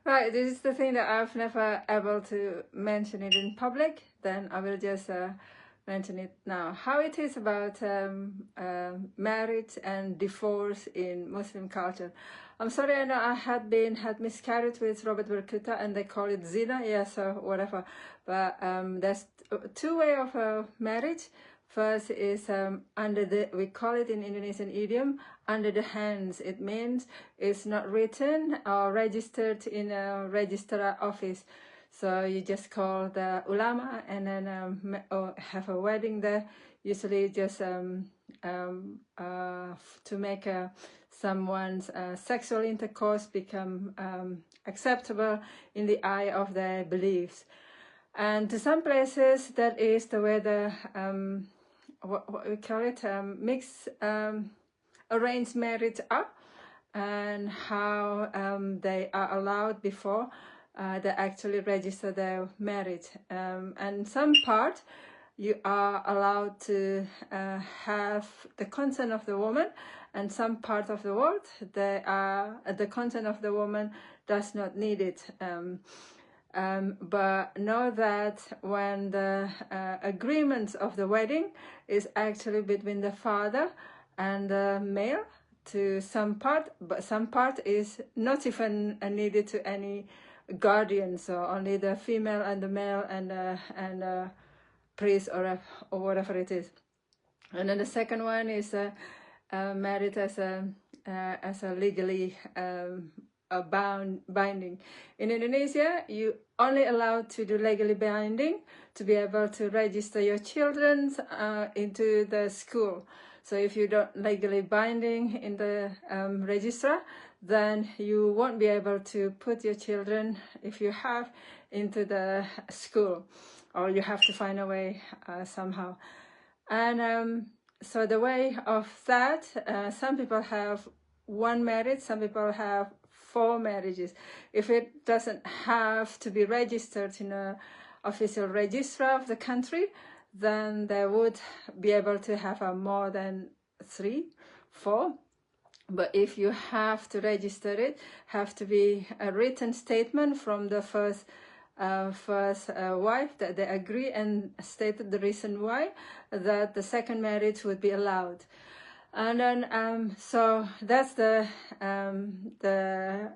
Right, this is the thing that I've never able to mention it in public. Then I will just mention it now. How it is about marriage and divorce in Muslim culture. I'm sorry, I know I had miscarried with Robert Berkuta, and they call it zina, yes, or whatever. But there's two way of marriage. First is we call it in Indonesian idiom, under the hands. It means it's not written or registered in a registrar office. So you just call the ulama and then have a wedding there. Usually just to make someone's sexual intercourse become acceptable in the eye of their beliefs. And to some places, that is the way the what we call it, mixed arranged marriage are, and how they are allowed before they actually register their marriage. And some part you are allowed to have the consent of the woman, and some part of the world the consent of the woman does not need it. But know that when the agreement of the wedding is actually between the father and the male to some part, but some part is not even needed to any guardian, so only the female and the male and priest or whatever it is. And then the second one is married as a legally binding. In Indonesia, you only allowed to do legally binding to be able to register your children into the school. So if you don't legally binding in the registrar, then you won't be able to put your children, if you have, into the school, or you have to find a way somehow. And so the way of that, some people have one marriage, some people have 4 marriages. If it doesn't have to be registered in an official registrar of the country, then they would be able to have more than 3, 4. But if you have to register it, have to be a written statement from the first wife that they agree and stated the reason why, that the second marriage would be allowed. And then so that's the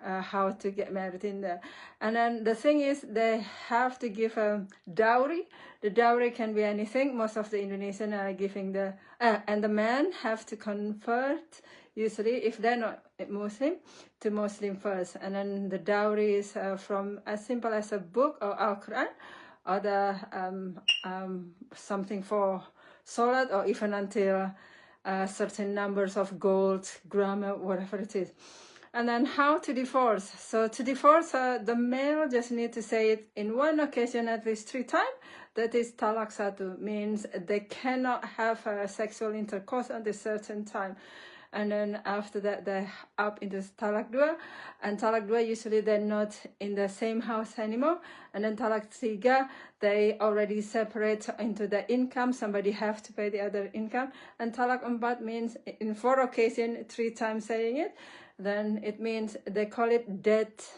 how to get married in there. And then the thing is, they have to give a dowry. The dowry can be anything. Most of the Indonesian are giving the and the man have to convert, usually if they're not Muslim, to Muslim first. And then the dowry is from as simple as a book or Al-Quran, or the something for salat, or even until certain numbers of gold, grammar, whatever it is. And then how to divorce. So to divorce, the male just need to say it in one occasion at least 3 times. That is talak satu, means they cannot have sexual intercourse at a certain time. And then after that, they're up into talak dua. And talak dua, usually they're not in the same house anymore. And then talak tiga, they already separate into the income. Somebody have to pay the other income. And talak empat means in 4 occasions, 3 times saying it. Then it means they call it death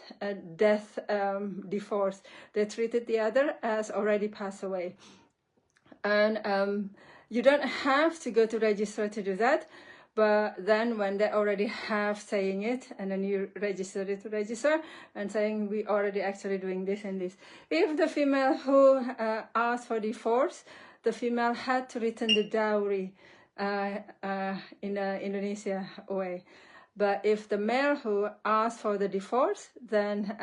divorce. They treated the other as already passed away. And you don't have to go to register to do that. But then when they already have saying it, and then you register it to register and saying we already actually doing this and this. If the female who asked for divorce, the female had to return the dowry in the Indonesia way. But if the male who asked for the divorce, then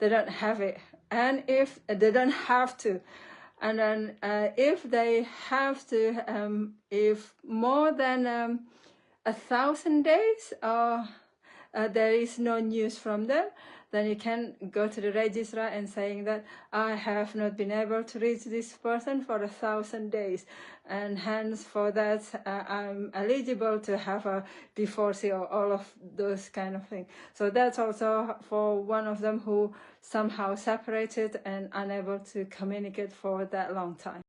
they don't have it. And if they don't have to, and then if they have to, if more than 1,000 days or there is no news from them, then you can go to the registrar and saying that I have not been able to reach this person for 1,000 days, and hence for that I'm eligible to have a divorce or all of those kind of things. So that's also for one of them who somehow separated and unable to communicate for that long time.